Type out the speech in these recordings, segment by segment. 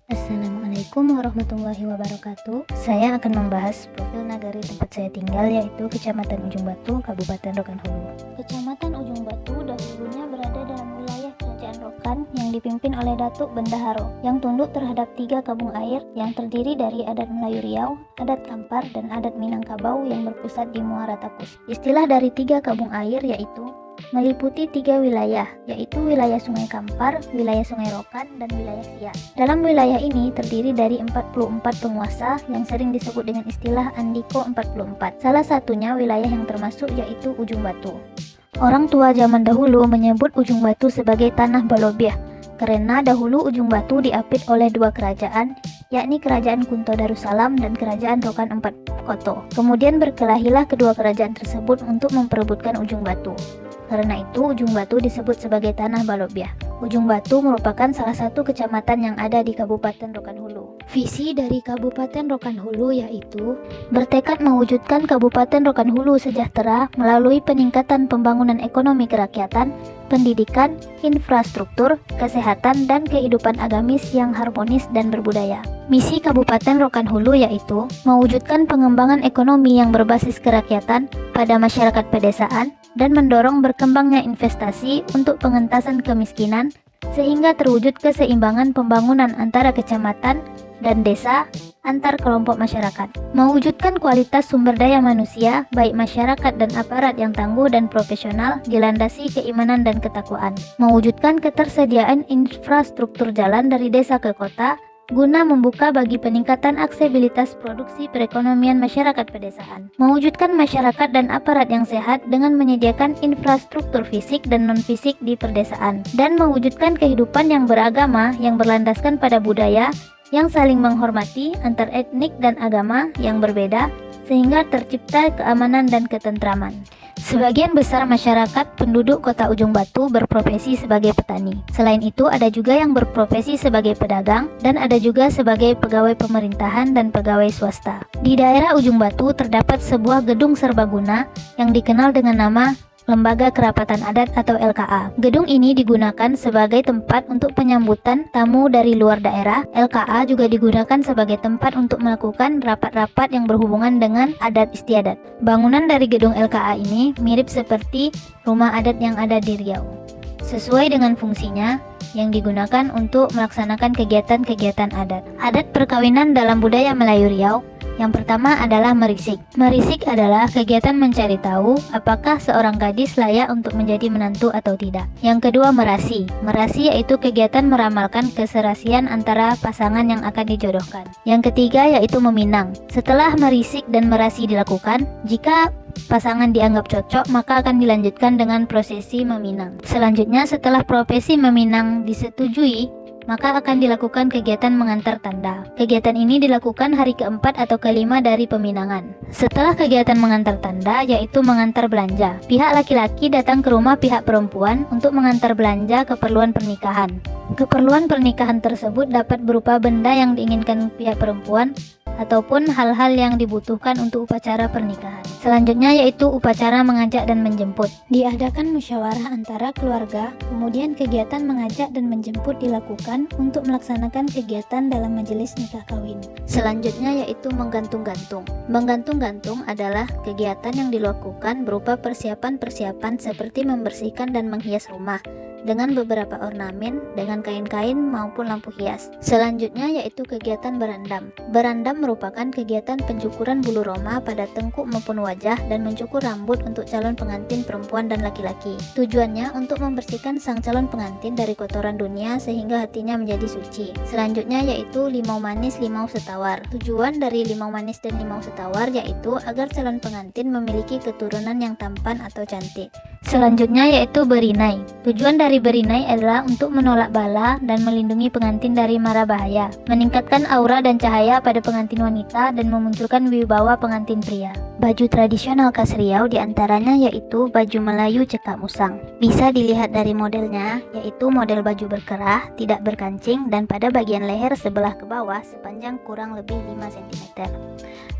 Assalamualaikum warahmatullahi wabarakatuh. Saya akan membahas profil nagari tempat saya tinggal, yaitu Kecamatan Ujung Batu, Kabupaten Rokan Hulu. Kecamatan Ujung Batu dahulunya berada dalam wilayah Kerajaan Rokan yang dipimpin oleh Datuk Bendaharo, yang tunduk terhadap 3 kabung air yang terdiri dari adat Melayu Riau, adat Kampar, dan adat Minangkabau yang berpusat di Muara Takus. Istilah dari 3 kabung air yaitu meliputi 3 wilayah, yaitu wilayah Sungai Kampar, wilayah Sungai Rokan, dan wilayah Siak. Dalam wilayah ini terdiri dari 44 penguasa yang sering disebut dengan istilah Andiko 44. Salah satunya wilayah yang termasuk yaitu Ujung Batu. Orang tua zaman dahulu menyebut Ujung Batu sebagai Tanah Balobiah, karena dahulu Ujung Batu diapit oleh 2 kerajaan, yakni Kerajaan Kunto Darussalam dan Kerajaan Rokan Empat Koto. Kemudian berkelahilah kedua kerajaan tersebut untuk memperebutkan Ujung Batu. Karena itu Ujung Batu disebut sebagai Tanah Balobiah. Ujung Batu merupakan salah satu kecamatan yang ada di Kabupaten Rokan Hulu. Visi dari Kabupaten Rokan Hulu yaitu bertekad mewujudkan Kabupaten Rokan Hulu sejahtera melalui peningkatan pembangunan ekonomi kerakyatan, pendidikan, infrastruktur, kesehatan, dan kehidupan agamis yang harmonis dan berbudaya. Misi Kabupaten Rokan Hulu yaitu mewujudkan pengembangan ekonomi yang berbasis kerakyatan pada masyarakat pedesaan dan mendorong berkembangnya investasi untuk pengentasan kemiskinan sehingga terwujud keseimbangan pembangunan antara kecamatan dan desa antar kelompok masyarakat. Mewujudkan kualitas sumber daya manusia baik masyarakat dan aparat yang tangguh dan profesional dilandasi keimanan dan ketakwaan. Mewujudkan ketersediaan infrastruktur jalan dari desa ke kota guna membuka bagi peningkatan aksesibilitas produksi perekonomian masyarakat pedesaan. Mewujudkan masyarakat dan aparat yang sehat dengan menyediakan infrastruktur fisik dan non-fisik di perdesaan. Dan mewujudkan kehidupan yang beragama yang berlandaskan pada budaya yang saling menghormati antar etnik dan agama yang berbeda sehingga tercipta keamanan dan ketentraman. Sebagian besar masyarakat penduduk kota Ujung Batu berprofesi sebagai petani. Selain itu ada juga yang berprofesi sebagai pedagang dan ada juga sebagai pegawai pemerintahan dan pegawai swasta. Di daerah Ujung Batu terdapat sebuah gedung serbaguna yang dikenal dengan nama Lembaga Kerapatan Adat atau LKA. Gedung ini digunakan sebagai tempat untuk penyambutan tamu dari luar daerah. LKA juga digunakan sebagai tempat untuk melakukan rapat-rapat yang berhubungan dengan adat istiadat. Bangunan dari gedung LKA ini mirip seperti rumah adat yang ada di Riau. Sesuai dengan fungsinya yang digunakan untuk melaksanakan kegiatan-kegiatan adat. Adat perkawinan dalam budaya Melayu Riau. Yang pertama adalah merisik. Merisik adalah kegiatan mencari tahu apakah seorang gadis layak untuk menjadi menantu atau tidak. Yang kedua merasi. Merasi yaitu kegiatan meramalkan keserasian antara pasangan yang akan dijodohkan. Yang ketiga yaitu meminang. Setelah merisik dan merasi dilakukan, jika pasangan dianggap cocok, maka akan dilanjutkan dengan prosesi meminang. Selanjutnya setelah prosesi meminang disetujui, maka akan dilakukan kegiatan mengantar tanda. Kegiatan ini dilakukan hari keempat atau kelima dari peminangan. Setelah kegiatan mengantar tanda, yaitu mengantar belanja. Pihak laki-laki datang ke rumah pihak perempuan untuk mengantar belanja keperluan pernikahan. Keperluan pernikahan tersebut dapat berupa benda yang diinginkan pihak perempuan ataupun hal-hal yang dibutuhkan untuk upacara pernikahan. Selanjutnya yaitu upacara mengajak dan menjemput. Diadakan musyawarah antara keluarga, kemudian kegiatan mengajak dan menjemput dilakukan untuk melaksanakan kegiatan dalam majelis nikah kawin. Selanjutnya yaitu menggantung-gantung. Menggantung-gantung adalah kegiatan yang dilakukan berupa persiapan-persiapan seperti membersihkan dan menghias rumah dengan beberapa ornamen dengan kain-kain maupun lampu hias. Selanjutnya yaitu kegiatan berandam. Berandam merupakan kegiatan pencukuran bulu roma pada tengkuk maupun wajah dan mencukur rambut untuk calon pengantin perempuan dan laki-laki. Tujuannya untuk membersihkan sang calon pengantin dari kotoran dunia sehingga hatinya menjadi suci. Selanjutnya yaitu limau manis limau setawar. Tujuan dari limau manis dan limau setawar yaitu agar calon pengantin memiliki keturunan yang tampan atau cantik. Selanjutnya yaitu berinai. Tujuan dari berinai adalah untuk menolak bala dan melindungi pengantin dari mara bahaya, meningkatkan aura dan cahaya pada pengantin wanita dan memunculkan wibawa pengantin pria. Baju tradisional khas Riau diantaranya yaitu baju Melayu cekak musang. Bisa dilihat dari modelnya, yaitu model baju berkerah, tidak berkancing, dan pada bagian leher sebelah ke bawah sepanjang kurang lebih 5 cm.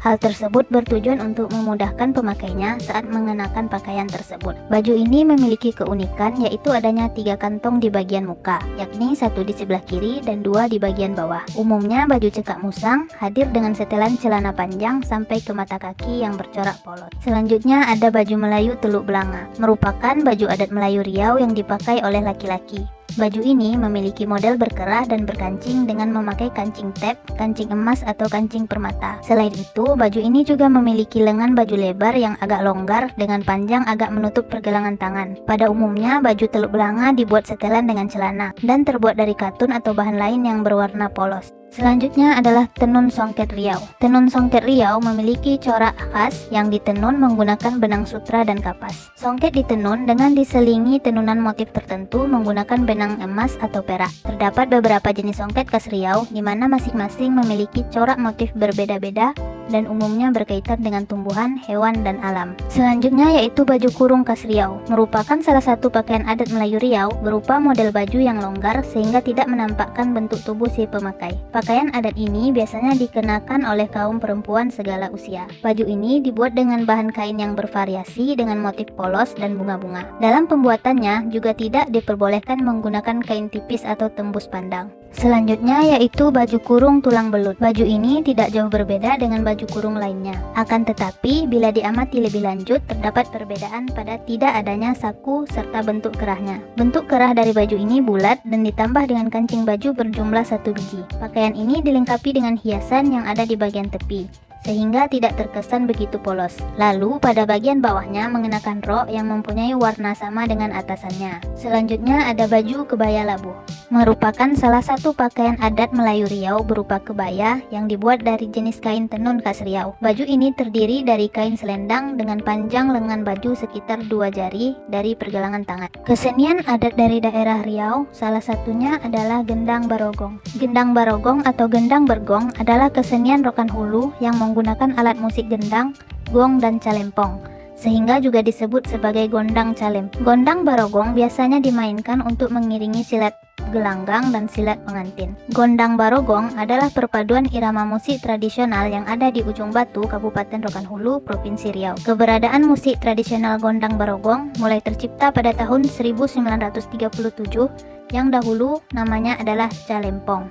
Hal tersebut bertujuan untuk memudahkan pemakainya saat mengenakan pakaian tersebut. Baju ini memiliki keunikan yaitu adanya 3 kantong di bagian muka, yakni 1 di sebelah kiri dan 2 di bagian bawah. Umumnya baju cekak musang hadir dengan setelan celana panjang sampai ke mata kaki yang bercorak polos. Selanjutnya ada baju Melayu Teluk Belanga, merupakan baju adat Melayu Riau yang dipakai oleh laki-laki. Baju ini memiliki model berkerah dan berkancing dengan memakai kancing tep, kancing emas atau kancing permata. Selain itu, baju ini juga memiliki lengan baju lebar yang agak longgar dengan panjang agak menutup pergelangan tangan. Pada umumnya, baju Teluk Belanga dibuat setelan dengan celana dan terbuat dari katun atau bahan lain yang berwarna polos. Selanjutnya adalah tenun songket Riau. Tenun songket Riau memiliki corak khas yang ditenun menggunakan benang sutra dan kapas. Songket ditenun dengan diselingi tenunan motif tertentu menggunakan benang emas atau perak. Terdapat beberapa jenis songket khas Riau di mana masing-masing memiliki corak motif berbeda-beda dan umumnya berkaitan dengan tumbuhan, hewan, dan alam. Selanjutnya yaitu baju kurung khas Riau, merupakan salah satu pakaian adat Melayu Riau berupa model baju yang longgar sehingga tidak menampakkan bentuk tubuh si pemakai. Pakaian adat ini biasanya dikenakan oleh kaum perempuan segala usia. Baju ini dibuat dengan bahan kain yang bervariasi dengan motif polos dan bunga-bunga. Dalam pembuatannya juga tidak diperbolehkan menggunakan kain tipis atau tembus pandang. Selanjutnya yaitu baju kurung tulang belut. Baju ini tidak jauh berbeda dengan baju kurung lainnya. Akan tetapi bila diamati lebih lanjut terdapat perbedaan pada tidak adanya saku serta bentuk kerahnya. Bentuk kerah dari baju ini bulat dan ditambah dengan kancing baju berjumlah 1 biji. Pakaian ini dilengkapi dengan hiasan yang ada di bagian tepi, sehingga tidak terkesan begitu polos. Lalu pada bagian bawahnya mengenakan rok yang mempunyai warna sama dengan atasannya. Selanjutnya ada baju kebaya labuh, merupakan salah satu pakaian adat Melayu Riau berupa kebaya yang dibuat dari jenis kain tenun khas Riau. Baju ini terdiri dari kain selendang dengan panjang lengan baju sekitar 2 jari dari pergelangan tangan. Kesenian adat dari daerah Riau salah satunya adalah gendang barogong. Gendang barogong atau gendang bergong adalah kesenian rokan hulu yang menggunakan alat musik gendang, gong, dan calempong, sehingga juga disebut sebagai gondang calem. Gondang barogong biasanya dimainkan untuk mengiringi silat gelanggang dan silat pengantin. Gondang barogong adalah perpaduan irama musik tradisional yang ada di Ujung Batu, Kabupaten Rokan Hulu, Provinsi Riau. Keberadaan musik tradisional gondang barogong mulai tercipta pada tahun 1937 yang dahulu namanya adalah calempong.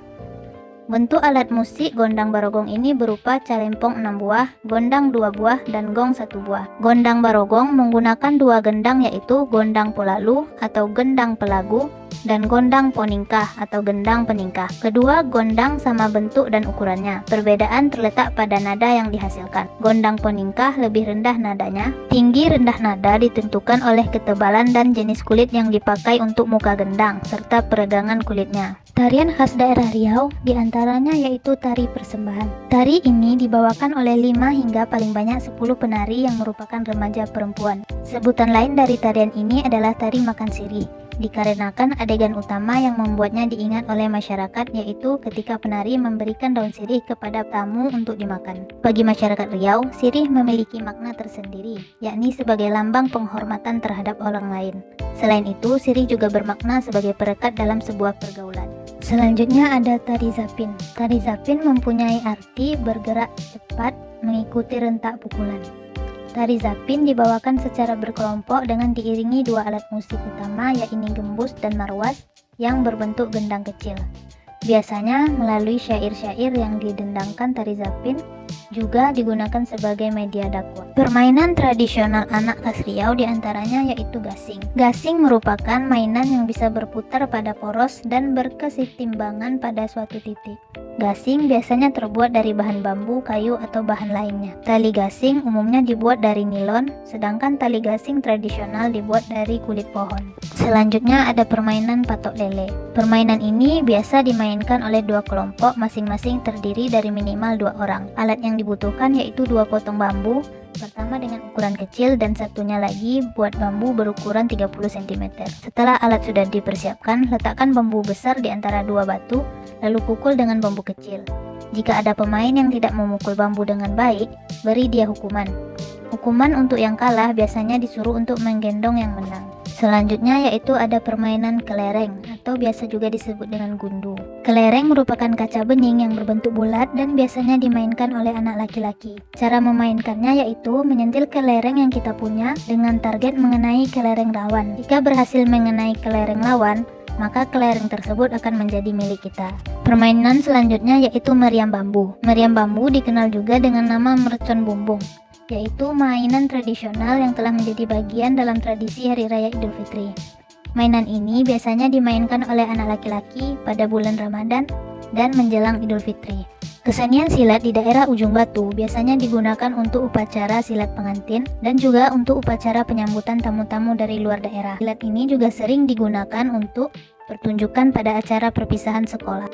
Bentuk alat musik gondang barogong ini berupa calempong 6 buah, gondang 2 buah, dan gong 1 buah. Gondang barogong menggunakan 2 gendang yaitu gondang polalu atau gendang pelagu dan gondang poningkah atau gendang peningkah. Kedua gondang sama bentuk dan ukurannya. Perbedaan terletak pada nada yang dihasilkan. Gondang poningkah lebih rendah nadanya. Tinggi rendah nada ditentukan oleh ketebalan dan jenis kulit yang dipakai untuk muka gendang serta peregangan kulitnya. Tarian khas daerah Riau diantaranya yaitu tari persembahan. Tari ini dibawakan oleh 5 hingga paling banyak 10 penari yang merupakan remaja perempuan. Sebutan lain dari tarian ini adalah tari makan sirih, dikarenakan adegan utama yang membuatnya diingat oleh masyarakat yaitu ketika penari memberikan daun sirih kepada tamu untuk dimakan. Bagi masyarakat Riau, sirih memiliki makna tersendiri, yakni sebagai lambang penghormatan terhadap orang lain. Selain itu, sirih juga bermakna sebagai perekat dalam sebuah pergaulan. Selanjutnya ada tari zapin. Tari zapin mempunyai arti bergerak cepat mengikuti rentak pukulan. Tari zapin dibawakan secara berkelompok dengan diiringi 2 alat musik utama yakni gembus dan marwas yang berbentuk gendang kecil. Biasanya melalui syair-syair yang didendangkan tari zapin juga digunakan sebagai media dakwah. Permainan tradisional anak khas Riau diantaranya yaitu gasing. Gasing merupakan mainan yang bisa berputar pada poros dan berkeseimbangan pada suatu titik. Gasing biasanya terbuat dari bahan bambu, kayu, atau bahan lainnya. Tali gasing umumnya dibuat dari nilon, sedangkan tali gasing tradisional dibuat dari kulit pohon. Selanjutnya ada permainan patok lele. Permainan ini biasa dimainkan oleh 2 kelompok masing-masing terdiri dari minimal 2 orang. Alat yang dibutuhkan yaitu 2 potong bambu, pertama dengan ukuran kecil dan satunya lagi buat bambu berukuran 30 cm. Setelah alat sudah dipersiapkan, letakkan bambu besar di antara 2 batu, lalu pukul dengan bambu kecil. Jika ada pemain yang tidak memukul bambu dengan baik, beri dia hukuman. Hukuman untuk yang kalah biasanya disuruh untuk menggendong yang menang. Selanjutnya yaitu ada permainan kelereng atau biasa juga disebut dengan gundu. Kelereng merupakan kaca bening yang berbentuk bulat dan biasanya dimainkan oleh anak laki-laki. Cara memainkannya yaitu menyentil kelereng yang kita punya dengan target mengenai kelereng lawan. Jika berhasil mengenai kelereng lawan, maka kelereng tersebut akan menjadi milik kita. Permainan selanjutnya yaitu meriam bambu. Meriam bambu dikenal juga dengan nama mercon bumbung, yaitu mainan tradisional yang telah menjadi bagian dalam tradisi Hari Raya Idul Fitri. Mainan ini biasanya dimainkan oleh anak laki-laki pada bulan Ramadan dan menjelang Idul Fitri. Kesenian silat di daerah Ujung Batu biasanya digunakan untuk upacara silat pengantin dan juga untuk upacara penyambutan tamu-tamu dari luar daerah. Silat ini juga sering digunakan untuk pertunjukan pada acara perpisahan sekolah.